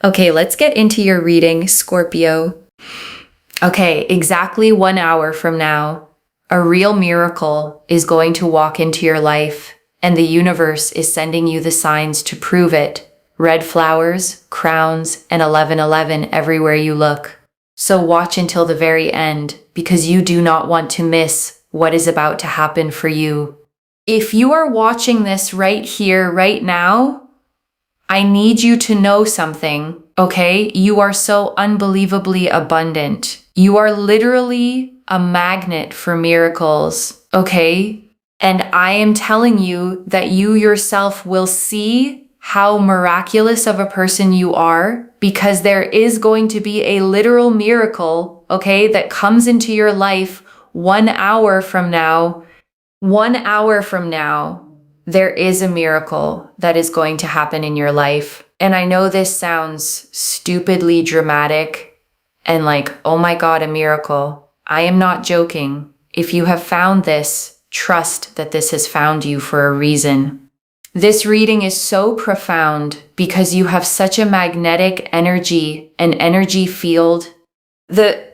Okay, let's get into your reading, Scorpio. Okay, exactly 1 hour from now, a real miracle is going to walk into your life, and the universe is sending you the signs to prove it. Red flowers, crowns, and 1111 everywhere you look. So watch until the very end, because you do not want to miss what is about to happen for you. If you are watching this right here, right now, I need you to know something, okay? You are so unbelievably abundant. You are literally a magnet for miracles, okay? And I am telling you that you yourself will see how miraculous of a person you are, because there is going to be a literal miracle, okay, that comes into your life 1 hour from now. 1 hour from now, there is a miracle that is going to happen in your life. And I know this sounds stupidly dramatic and like, oh my God, a miracle. I am not joking. If you have found this, trust that this has found you for a reason. This reading is so profound because you have such a magnetic energy, an energy field. The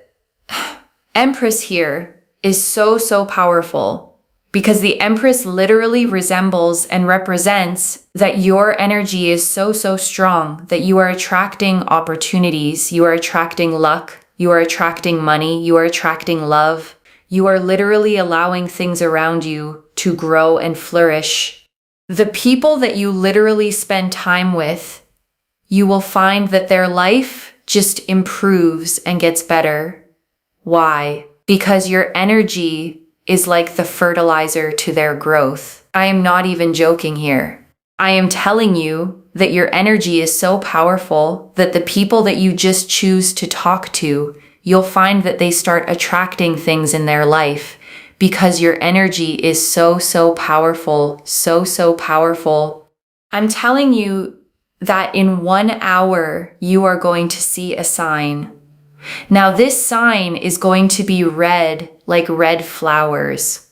Empress here is so powerful, because the Empress literally resembles and represents that your energy is so strong that you are attracting opportunities, you are attracting luck, you are attracting money, you are attracting love. You are literally allowing things around you to grow and flourish. The people that you literally spend time with, you will find that their life just improves and gets better. Why? Because your energy is like the fertilizer to their growth. I am not even joking here. I am telling you that your energy is so powerful that the people that you just choose to talk to, you'll find that they start attracting things in their life because your energy is so powerful, so powerful. I'm telling you that in 1 hour, you are going to see a sign. Now, this sign is going to be red, like red flowers.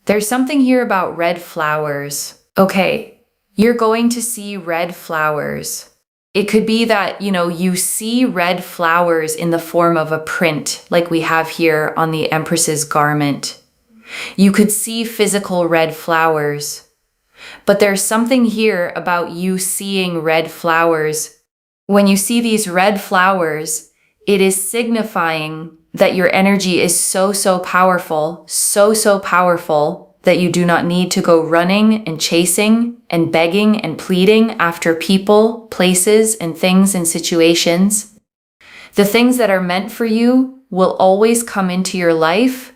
There's something here about red flowers. Okay, you're going to see red flowers. It could be that, you see red flowers in the form of a print, like we have here on the Empress's garment. You could see physical red flowers. But there's something here about you seeing red flowers. When you see these red flowers, it is signifying that your energy is so powerful, so powerful that you do not need to go running and chasing and begging and pleading after people, places, and things and situations. The things that are meant for you will always come into your life.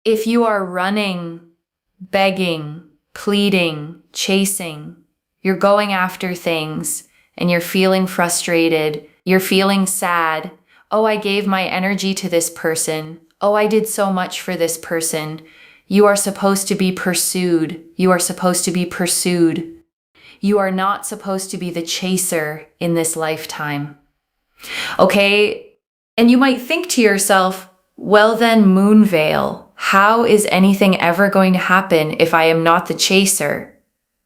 If you are running, begging, pleading, chasing, you're going after things and you're feeling frustrated, you're feeling sad. Oh, I gave my energy to this person. Oh, I did so much for this person. You are supposed to be pursued. You are supposed to be pursued. You are not supposed to be the chaser in this lifetime. Okay? And you might think to yourself, well then, Moonveil, how is anything ever going to happen if I am not the chaser?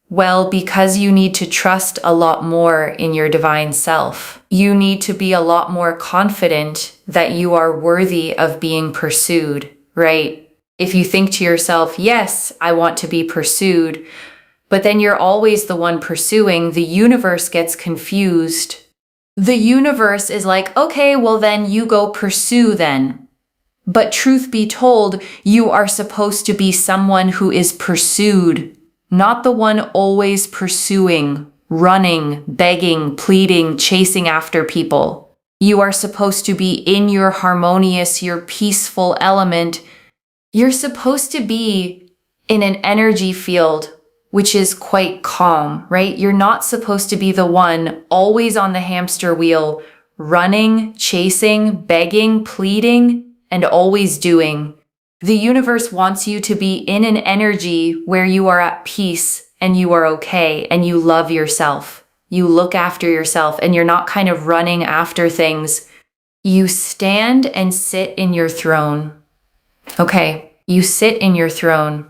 Well, because you need to trust a lot more in your divine self. You need to be a lot more confident that you are worthy of being pursued, right? If you think to yourself, yes, I want to be pursued, but then you're always the one pursuing, the universe gets confused. The universe is like, okay, well then you go pursue then. But truth be told, you are supposed to be someone who is pursued, not the one always pursuing, running, begging, pleading, chasing after people. You are supposed to be in your harmonious, your peaceful element. You're supposed to be in an energy field which is quite calm, right? You're not supposed to be the one always on the hamster wheel, running, chasing, begging, pleading, and always doing. The universe wants you to be in an energy where you are at peace and you are okay and you love yourself. You look after yourself and you're not kind of running after things. You stand and sit in your throne. Okay, you sit in your throne.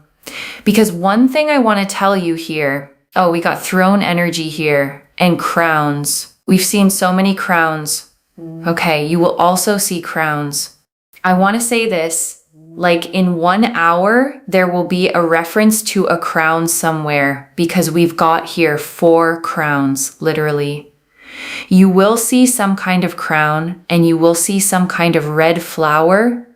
Because one thing I want to tell you here, oh, we got throne energy here and crowns. We've seen so many crowns. Okay, you will also see crowns. I want to say this, like in 1 hour, there will be a reference to a crown somewhere because we've got here 4 crowns, literally. You will see some kind of crown and you will see some kind of red flower.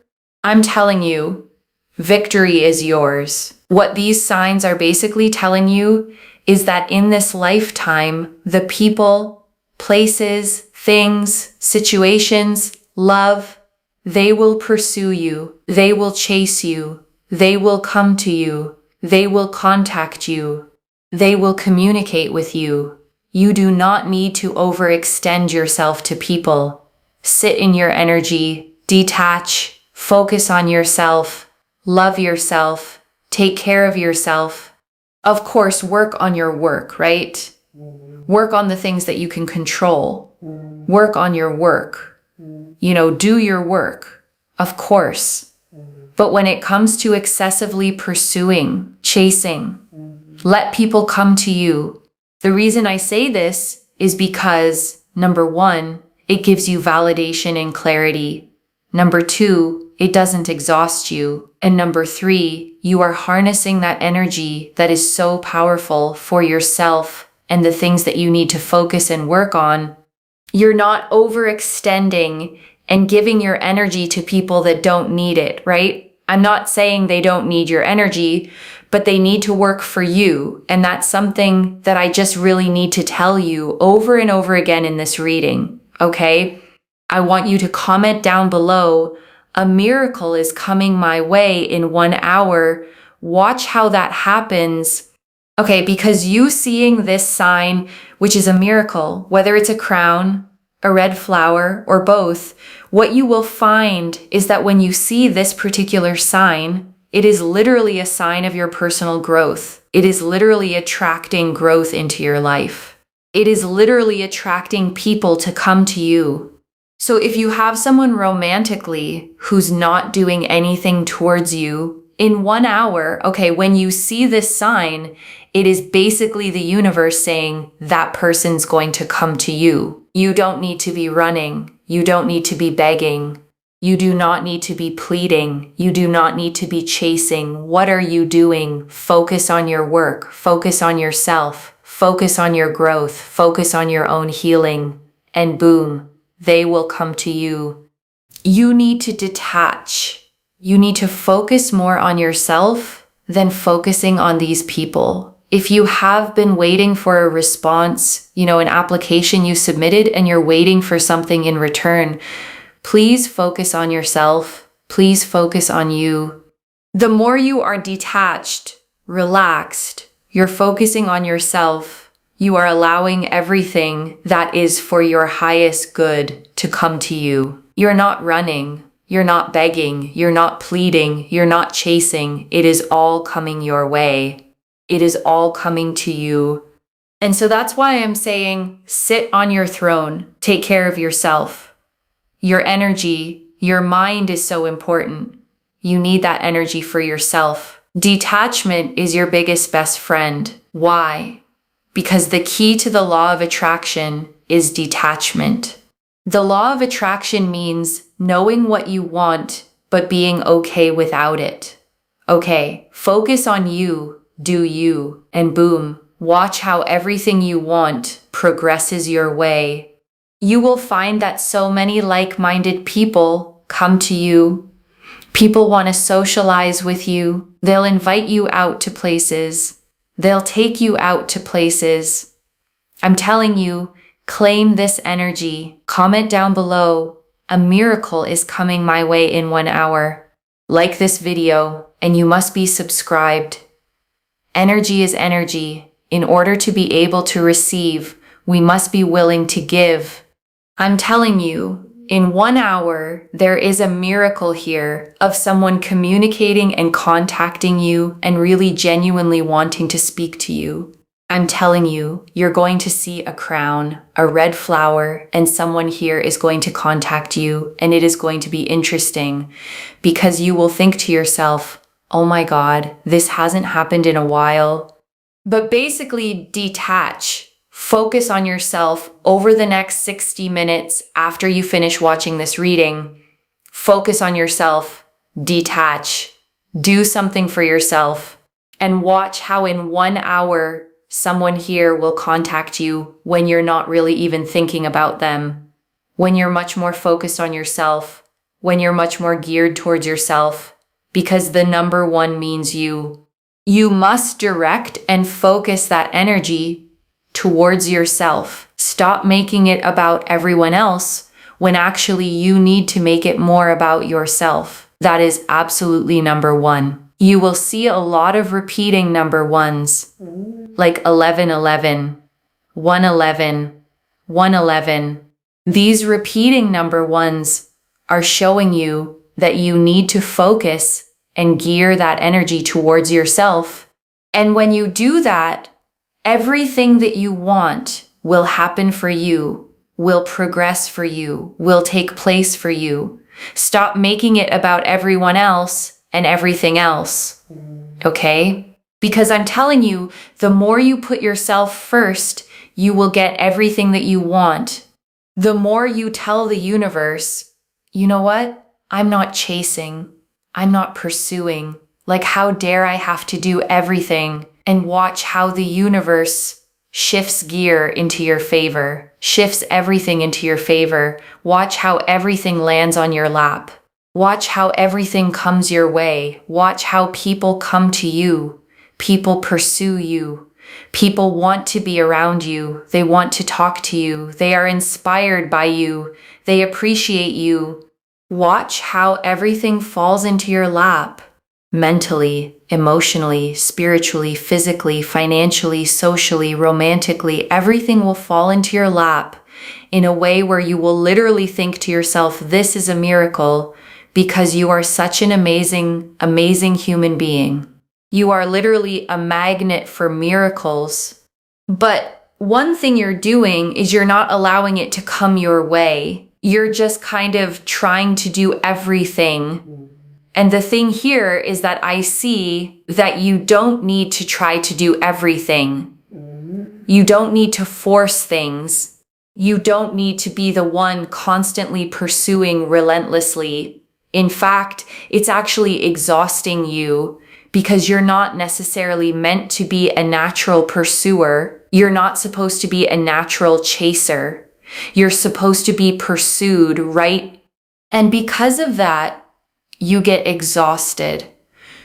I'm telling you, victory is yours. What these signs are basically telling you is that in this lifetime, the people, places, things, situations, love, they will pursue you. They will chase you. They will come to you. They will contact you. They will communicate with you. You do not need to overextend yourself to people. Sit in your energy, detach, focus on yourself, love yourself, take care of yourself. Of course, work on your work, right? Work on the things that you can control. Work on your work. Do your work, of course. But when it comes to excessively pursuing, chasing, let people come to you. The reason I say this is because, number 1, it gives you validation and clarity. Number 2, it doesn't exhaust you. And number 3, you are harnessing that energy that is so powerful for yourself and the things that you need to focus and work on. You're not overextending and giving your energy to people that don't need it, right? I'm not saying they don't need your energy, but they need to work for you. And that's something that I just really need to tell you over and over again in this reading, okay? I want you to comment down below, a miracle is coming my way in 1 hour. Watch how that happens. Okay, because you seeing this sign, which is a miracle, whether it's a crown, a red flower, or both, what you will find is that when you see this particular sign, it is literally a sign of your personal growth. It is literally attracting growth into your life. It is literally attracting people to come to you. So if you have someone romantically who's not doing anything towards you, in 1 hour, okay, when you see this sign, it is basically the universe saying that person's going to come to you. You don't need to be running. You don't need to be begging. You do not need to be pleading. You do not need to be chasing. What are you doing? Focus on your work. Focus on yourself. Focus on your growth. Focus on your own healing. And boom, they will come to you. You need to detach. You need to focus more on yourself than focusing on these people. If you have been waiting for a response, an application you submitted and you're waiting for something in return, please focus on yourself. Please focus on you. The more you are detached, relaxed, you're focusing on yourself, you are allowing everything that is for your highest good to come to you. You're not running. You're not begging, you're not pleading, you're not chasing. It is all coming your way. It is all coming to you. And so that's why I'm saying, sit on your throne, take care of yourself. Your energy, your mind is so important. You need that energy for yourself. Detachment is your biggest best friend. Why? Because the key to the law of attraction is detachment. The law of attraction means knowing what you want, but being okay without it. Okay, focus on you, do you, and boom, watch how everything you want progresses your way. You will find that so many like-minded people come to you. People want to socialize with you. They'll invite you out to places. They'll take you out to places. I'm telling you, claim this energy. Comment down below, a miracle is coming my way in 1 hour. Like this video, and you must be subscribed. Energy is energy. In order to be able to receive, we must be willing to give. I'm telling you, in 1 hour, there is a miracle here of someone communicating and contacting you and really genuinely wanting to speak to you. I'm telling you, you're going to see a crown, a red flower, and someone here is going to contact you, and it is going to be interesting because you will think to yourself, oh my God, this hasn't happened in a while. But basically, detach, Focus on yourself over the next 60 minutes after you finish watching this reading. Focus on yourself, detach, do something for yourself, and watch how in 1 hour someone here will contact you when you're not really even thinking about them, when you're much more focused on yourself, when you're much more geared towards yourself, because the number one means you. You must direct and focus that energy towards yourself. Stop making it about everyone else when actually you need to make it more about yourself. That is absolutely number one. You will see a lot of repeating number ones, like 1111, 111, 111. These repeating number ones are showing you that you need to focus and gear that energy towards yourself. And when you do that, everything that you want will happen for you, will progress for you, will take place for you. Stop making it about everyone else and everything else, okay? Because I'm telling you, the more you put yourself first, you will get everything that you want. The more you tell the universe, you know what? I'm not chasing. I'm not pursuing. Like, how dare I have to do everything? And watch how the universe shifts gear into your favor, shifts everything into your favor. Watch how everything lands on your lap. Watch how everything comes your way. Watch how people come to you. People pursue you. People want to be around you. They want to talk to you. They are inspired by you. They appreciate you. Watch how everything falls into your lap. Mentally, emotionally, spiritually, physically, financially, socially, romantically, everything will fall into your lap in a way where you will literally think to yourself, this is a miracle, because you are such an amazing, amazing human being. You are literally a magnet for miracles. But one thing you're doing is you're not allowing it to come your way. You're just kind of trying to do everything. And the thing here is that I see that you don't need to try to do everything. You don't need to force things. You don't need to be the one constantly pursuing relentlessly. In fact, it's actually exhausting you because you're not necessarily meant to be a natural pursuer. You're not supposed to be a natural chaser. You're supposed to be pursued, right? And because of that, you get exhausted.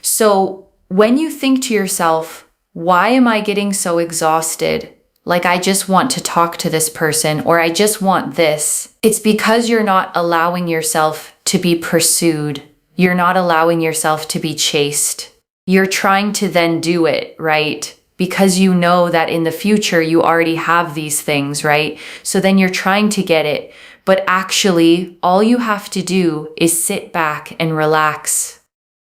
So when you think to yourself, why am I getting so exhausted? Like, I just want to talk to this person, or I just want this. It's because you're not allowing yourself to be pursued. You're not allowing yourself to be chased. You're trying to then do it, right? Because you know that in the future you already have these things, right? So then you're trying to get it. But actually, all you have to do is sit back and relax.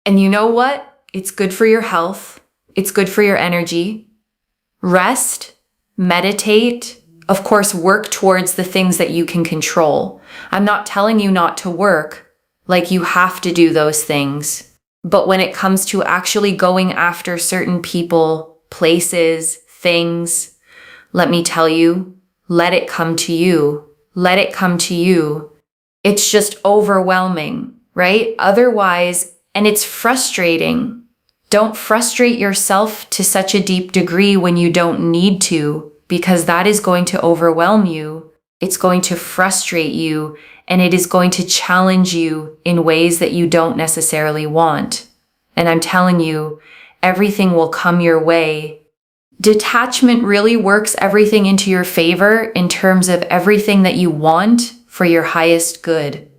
And you know what? It's good for your health. It's good for your energy. Rest, meditate, of course, work towards the things that you can control. I'm not telling you not to work, like you have to do those things. But when it comes to actually going after certain people, places, things, let me tell you, let it come to you. Let it come to you. It's just overwhelming, right? Otherwise, and it's frustrating. Don't frustrate yourself to such a deep degree when you don't need to, because that is going to overwhelm you. It's going to frustrate you, and it is going to challenge you in ways that you don't necessarily want. And I'm telling you, everything will come your way. Detachment really works everything into your favor in terms of everything that you want for your highest good.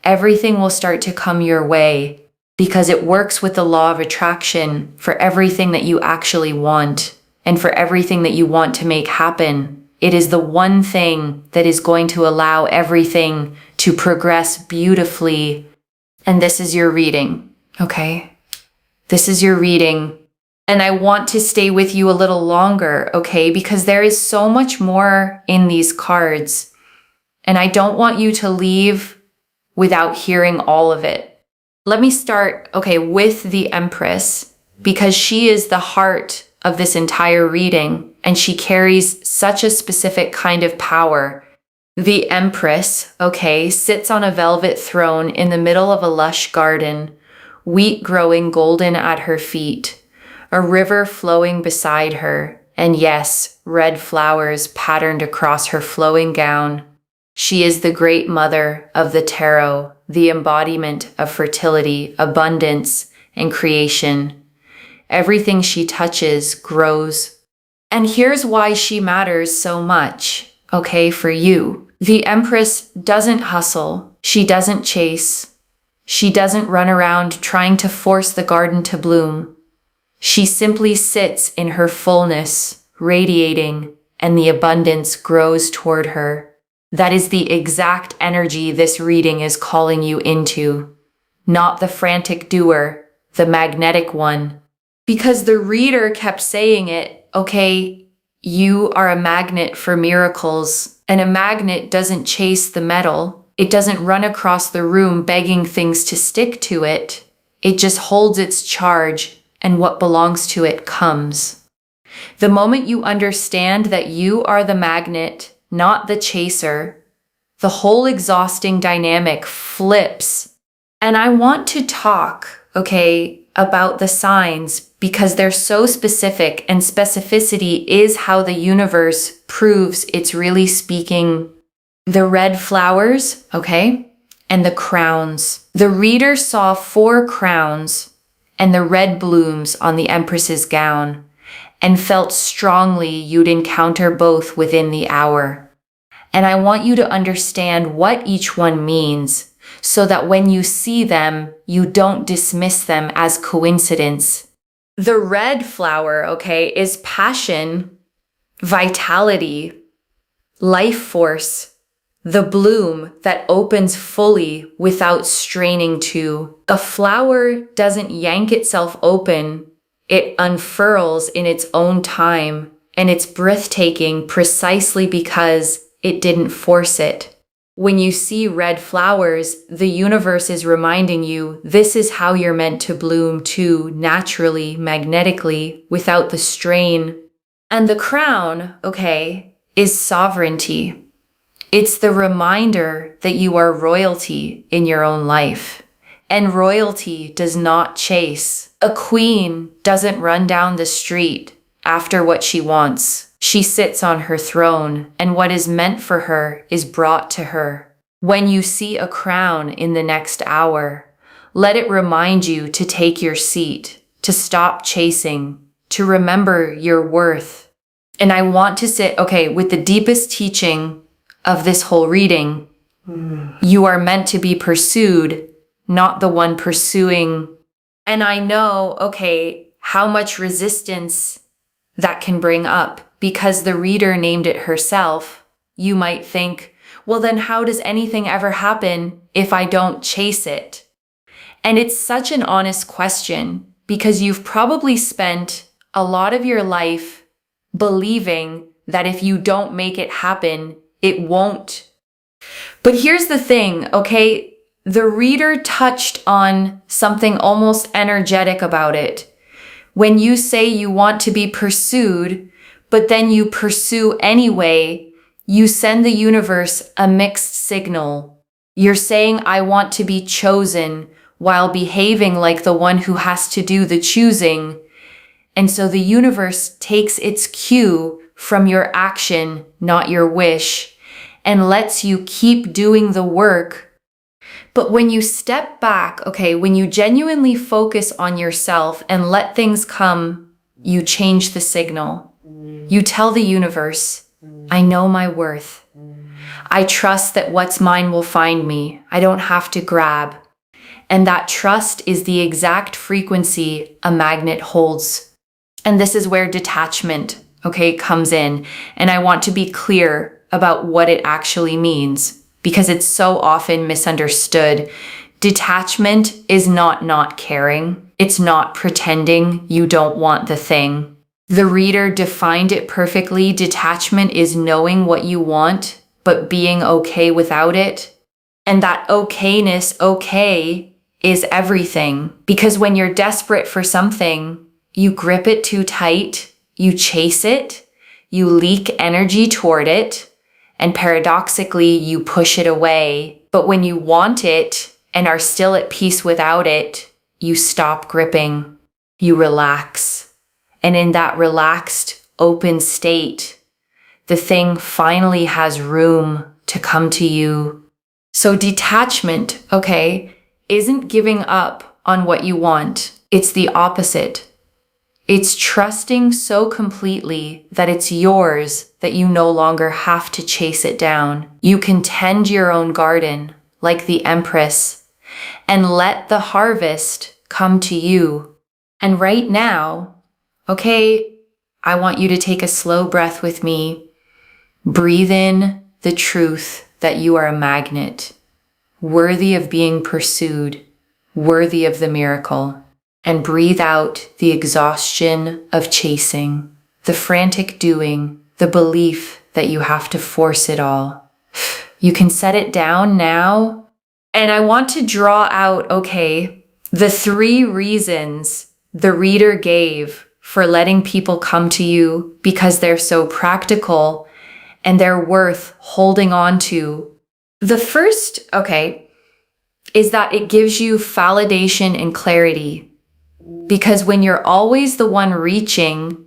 Everything will start to come your way because it works with the law of attraction for everything that you actually want and for everything that you want to make happen. It is the one thing that is going to allow everything to progress beautifully. And this is your reading, okay? This is your reading. And I want to stay with you a little longer, okay? Because there is so much more in these cards. And I don't want you to leave without hearing all of it. Let me start, with the Empress, because she is the heart of this entire reading. and she carries such a specific kind of power. The empress, sits on a velvet throne in the middle of a lush garden, wheat growing golden at her feet, a river flowing beside her, and yes, red flowers patterned across her flowing gown. She is the great mother of the tarot, the embodiment of fertility, abundance, and creation. Everything she touches grows. And here's why she matters so much, for you. The empress doesn't hustle. She doesn't chase. She doesn't run around trying to force the garden to bloom. She simply sits in her fullness, radiating, and the abundance grows toward her. That is the exact energy this reading is calling you into. Not the frantic doer, the magnetic one. Because the reader kept saying it, you are a magnet for miracles, and a magnet doesn't chase the metal. It doesn't run across the room begging things to stick to it. It just holds its charge, and what belongs to it comes. The moment you understand that you are the magnet, not the chaser, the whole exhausting dynamic flips. And I want to talk, about the signs because they're so specific, and specificity is how the universe proves it's really speaking. The red flowers, and the crowns. The reader saw 4 crowns and the red blooms on the empress's gown and felt strongly you'd encounter both within the hour. And I want you to understand what each one means so that when you see them, you don't dismiss them as coincidence. The red flower, is passion, vitality, life force, the bloom that opens fully without straining to. A flower doesn't yank itself open. It unfurls in its own time, and it's breathtaking precisely because it didn't force it. When you see red flowers, the universe is reminding you this is how you're meant to bloom too, naturally, magnetically, without the strain. And the crown, is sovereignty. It's the reminder that you are royalty in your own life. And royalty does not chase. A queen doesn't run down the street after what she wants. She sits on her throne, and what is meant for her is brought to her. When you see a crown in the next hour, let it remind you to take your seat, to stop chasing, to remember your worth. And I want to sit, with the deepest teaching of this whole reading. You are meant to be pursued, not the one pursuing. And I know, how much resistance that can bring up. Because the reader named it herself, you might think, well, then how does anything ever happen if I don't chase it? And it's such an honest question because you've probably spent a lot of your life believing that if you don't make it happen, it won't. But here's the thing, the reader touched on something almost energetic about it. When you say you want to be pursued, but then you pursue anyway, you send the universe a mixed signal. You're saying, I want to be chosen, while behaving like the one who has to do the choosing. And so the universe takes its cue from your action, not your wish, and lets you keep doing the work. But when you step back, when you genuinely focus on yourself and let things come, you change the signal. You tell the universe, I know my worth. I trust that what's mine will find me. I don't have to grab. And that trust is the exact frequency a magnet holds. And this is where detachment, comes in. And I want to be clear about what it actually means because it's so often misunderstood. Detachment is not caring. It's not pretending you don't want the thing. The reader defined it perfectly. Detachment is knowing what you want, but being okay without it. And that okayness, is everything. Because when you're desperate for something, you grip it too tight, you chase it, you leak energy toward it, and paradoxically, you push it away. But when you want it and are still at peace without it, you stop gripping, you relax. And in that relaxed, open state, the thing finally has room to come to you. So detachment, okay, isn't giving up on what you want. It's the opposite. It's trusting so completely that it's yours that you no longer have to chase it down. You can tend your own garden like the empress and let the harvest come to you. And right now, okay, I want you to take a slow breath with me. Breathe in the truth that you are a magnet, worthy of being pursued, worthy of the miracle. And breathe out the exhaustion of chasing, the frantic doing, the belief that you have to force it all. You can set it down now. And I want to draw out, okay, the 3 reasons the reader gave for letting people come to you because they're so practical and they're worth holding on to. The first, okay, is that it gives you validation and clarity. Because when you're always the one reaching,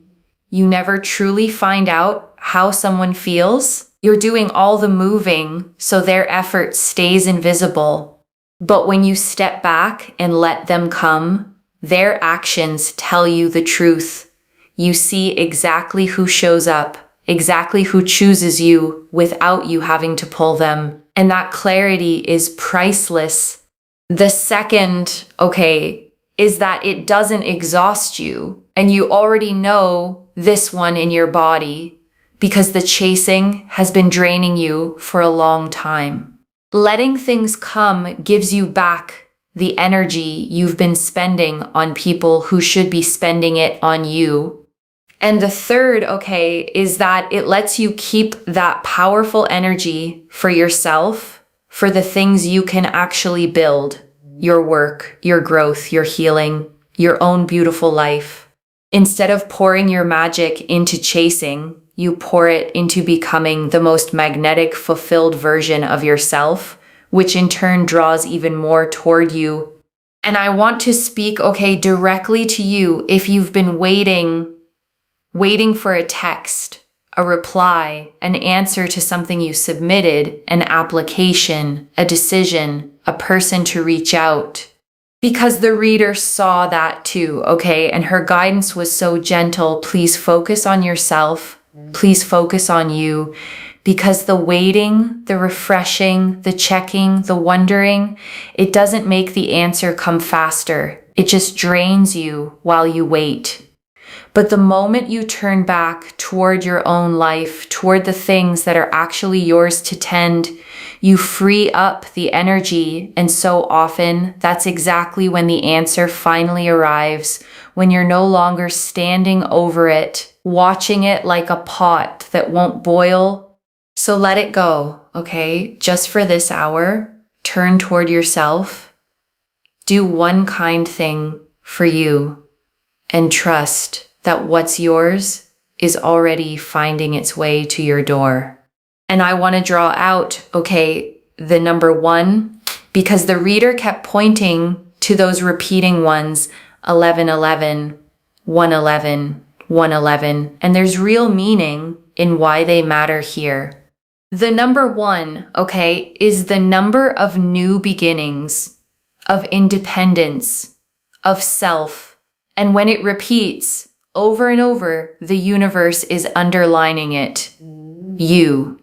you never truly find out how someone feels. You're doing all the moving, so their effort stays invisible. But when you step back and let them come, their actions tell you the truth. You see exactly who shows up, exactly who chooses you without you having to pull them. And that clarity is priceless. The second, okay, is that it doesn't exhaust you, and you already know this one in your body because the chasing has been draining you for a long time. Letting things come gives you back the energy you've been spending on people who should be spending it on you. And the third, okay, is that it lets you keep that powerful energy for yourself, for the things you can actually build. Your work, your growth, your healing, your own beautiful life. Instead of pouring your magic into chasing, you pour it into becoming the most magnetic, fulfilled version of yourself, which in turn draws even more toward you. And I want to speak, okay, directly to you if you've been waiting for a text, a reply, an answer to something you submitted, an application, a decision, a person to reach out. Because the reader saw that too, okay? And her guidance was so gentle. Please focus on yourself. Please focus on you. Because the waiting, the refreshing, the checking, the wondering, it doesn't make the answer come faster. It just drains you while you wait. But the moment you turn back toward your own life, toward the things that are actually yours to tend, you free up the energy. And so often, that's exactly when the answer finally arrives, when you're no longer standing over it, watching it like a pot that won't boil. So let it go, okay? Just for this hour, turn toward yourself. Do one kind thing for you and trust that what's yours is already finding its way to your door. And I want to draw out, okay, the number 1, because the reader kept pointing to those repeating ones, 1111, 111, 111, and there's real meaning in why they matter here. The number 1, okay, is the number of new beginnings, of independence, of self. And when it repeats over and over, the universe is underlining it. You.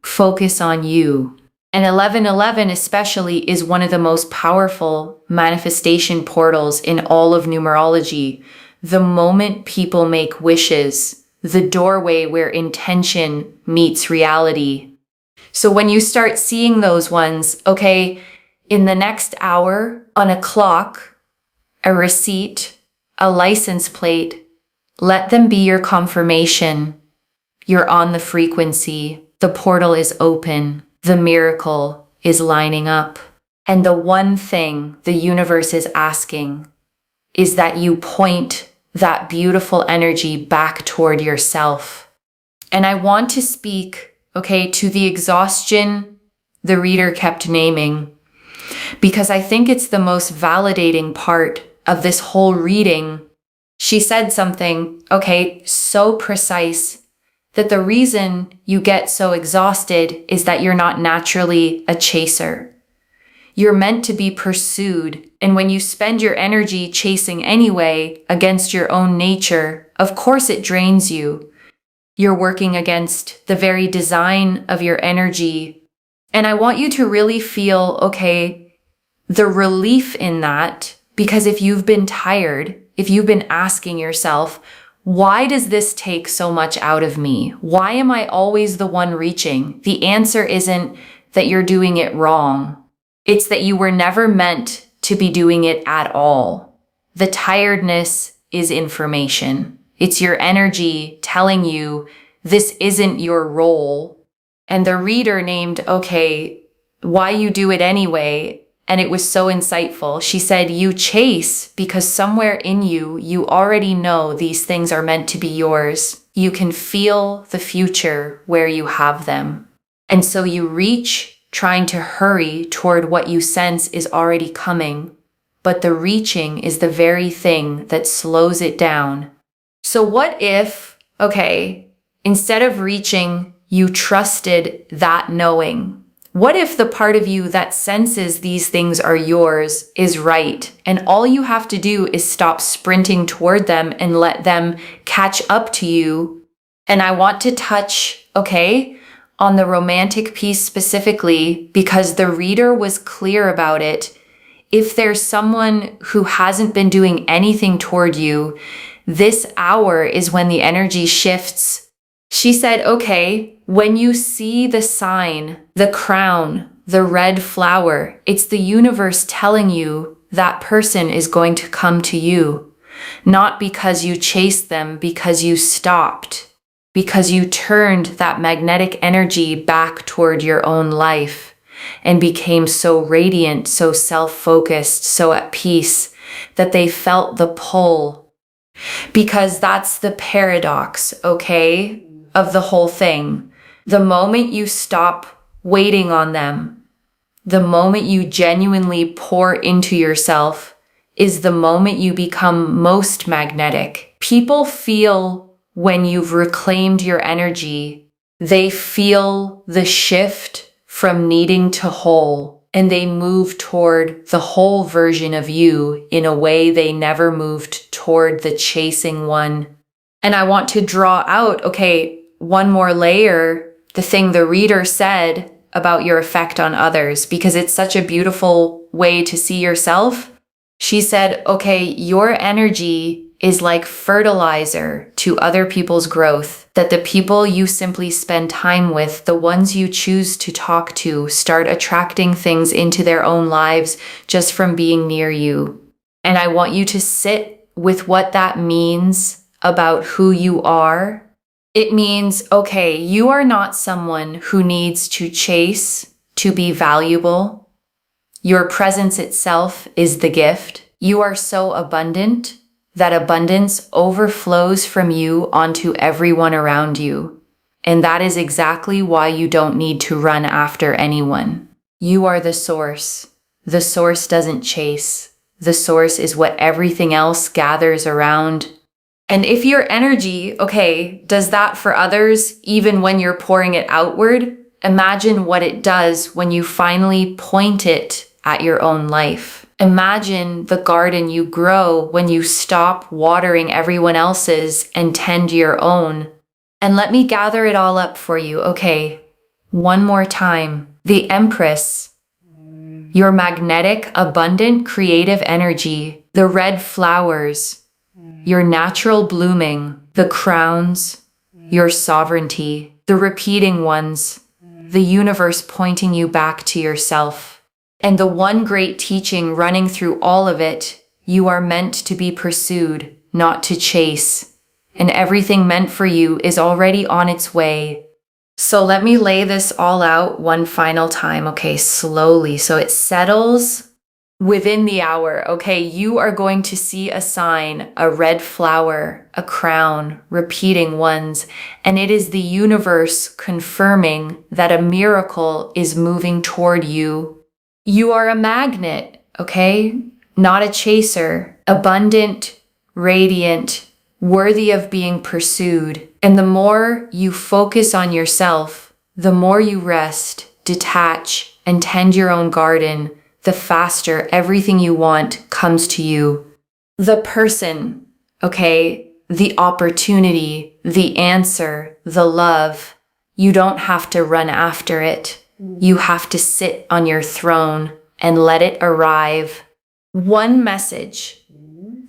Focus on you. And 1111 especially is one of the most powerful manifestation portals in all of numerology. The moment people make wishes, the doorway where intention meets reality. So when you start seeing those ones, okay, in the next hour, on a clock, a receipt, a license plate, let them be your confirmation. You're on the frequency. The portal is open. The miracle is lining up. And the one thing the universe is asking is that you point that beautiful energy back toward yourself. And I want to speak, to the exhaustion the reader kept naming, because I think it's the most validating part of this whole reading. She said something, so precise, that the reason you get so exhausted is that you're not naturally a chaser. You're meant to be pursued, and when you spend your energy chasing anyway against your own nature, of course it drains you. You're working against the very design of your energy. And I want you to really feel, the relief in that, because if you've been tired, if you've been asking yourself, why does this take so much out of me? Why am I always the one reaching? The answer isn't that you're doing it wrong. It's that you were never meant to be doing it at all. The tiredness is information. It's your energy telling you this isn't your role. And the reader named, why you do it anyway. And it was so insightful. She said, you chase because somewhere in you, you already know these things are meant to be yours. You can feel the future where you have them. And so you reach, trying to hurry toward what you sense is already coming. But the reaching is the very thing that slows it down. So what if, instead of reaching, you trusted that knowing? What if the part of you that senses these things are yours is right, and all you have to do is stop sprinting toward them and let them catch up to you? And I want to touch, on the romantic piece specifically, because the reader was clear about it. If there's someone who hasn't been doing anything toward you, this hour is when the energy shifts. She said, when you see the sign, the crown, the red flower, it's the universe telling you that person is going to come to you. Not because you chased them, because you stopped, because you turned that magnetic energy back toward your own life and became so radiant, so self-focused, so at peace that they felt the pull. Because that's the paradox, of the whole thing. The moment you stop waiting on them, the moment you genuinely pour into yourself, is the moment you become most magnetic. People feel when you've reclaimed your energy, they feel the shift from needing to whole, and they move toward the whole version of you in a way they never moved toward the chasing one. And I want to draw out, one more layer, the thing the reader said about your effect on others, because it's such a beautiful way to see yourself. She said, your energy is like fertilizer to other people's growth, that the people you simply spend time with, the ones you choose to talk to, start attracting things into their own lives just from being near you. And I want you to sit with what that means about who you are. It means, you are not someone who needs to chase to be valuable. Your presence itself is the gift. You are so abundant that abundance overflows from you onto everyone around you. And that is exactly why you don't need to run after anyone. You are the source. The source doesn't chase. The source is what everything else gathers around. And if your energy, does that for others, even when you're pouring it outward, imagine what it does when you finally point it at your own life. Imagine the garden you grow when you stop watering everyone else's and tend your own. And let me gather it all up for you, one more time. The Empress, your magnetic, abundant, creative energy, the red flowers, your natural blooming, the crowns, your sovereignty, the repeating ones, the universe pointing you back to yourself. And the one great teaching running through all of it, you are meant to be pursued, not to chase. And everything meant for you is already on its way. So let me lay this all out one final time, slowly, so it settles. Within the hour, okay, you are going to see a sign, a red flower, a crown, repeating ones, and it is the universe confirming that a miracle is moving toward you. You are a magnet, okay? Not a chaser. Abundant, radiant, worthy of being pursued. And the more you focus on yourself, the more you rest, detach, and tend your own garden, the faster everything you want comes to you. The person, okay, the opportunity, the answer, the love, you don't have to run after it. You have to sit on your throne and let it arrive. One message.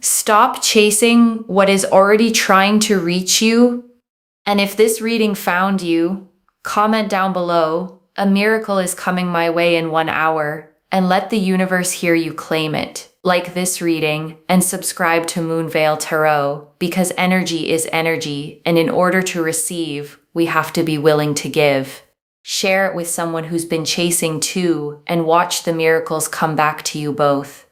Stop chasing what is already trying to reach you. And if this reading found you, comment down below, a miracle is coming my way in 1 hour. And let the universe hear you claim it. Like this reading and subscribe to Moonveil Tarot because energy is energy, and in order to receive, we have to be willing to give. Share it with someone who's been chasing too and watch the miracles come back to you both.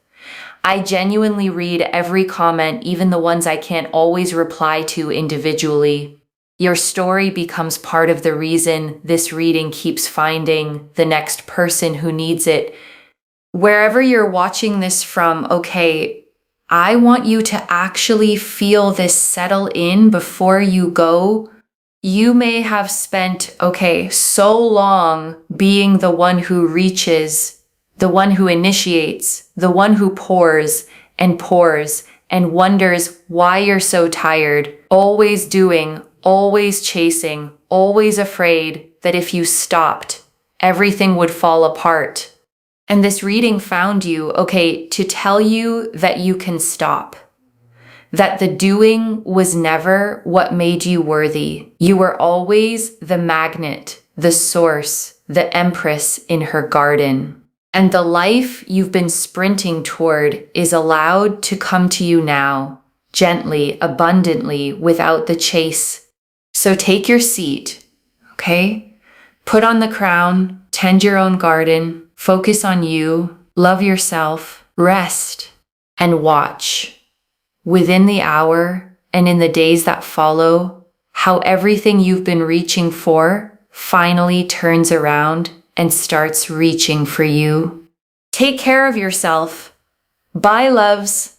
I genuinely read every comment, even the ones I can't always reply to individually. Your story becomes part of the reason this reading keeps finding the next person who needs it. Wherever you're watching this from, okay, I want you to actually feel this settle in before you go. You may have spent, okay, so long being the one who reaches, the one who initiates, the one who pours and wonders why you're so tired, always doing, always chasing, always afraid that if you stopped, everything would fall apart. And this reading found you, okay, to tell you that you can stop. That the doing was never what made you worthy. You were always the magnet, the source, the empress in her garden. And the life you've been sprinting toward is allowed to come to you now, gently, abundantly, without the chase. So take your seat, okay? Put on the crown, tend your own garden, focus on you, love yourself, rest, and watch. Within the hour and in the days that follow, how everything you've been reaching for finally turns around and starts reaching for you. Take care of yourself. Bye, loves.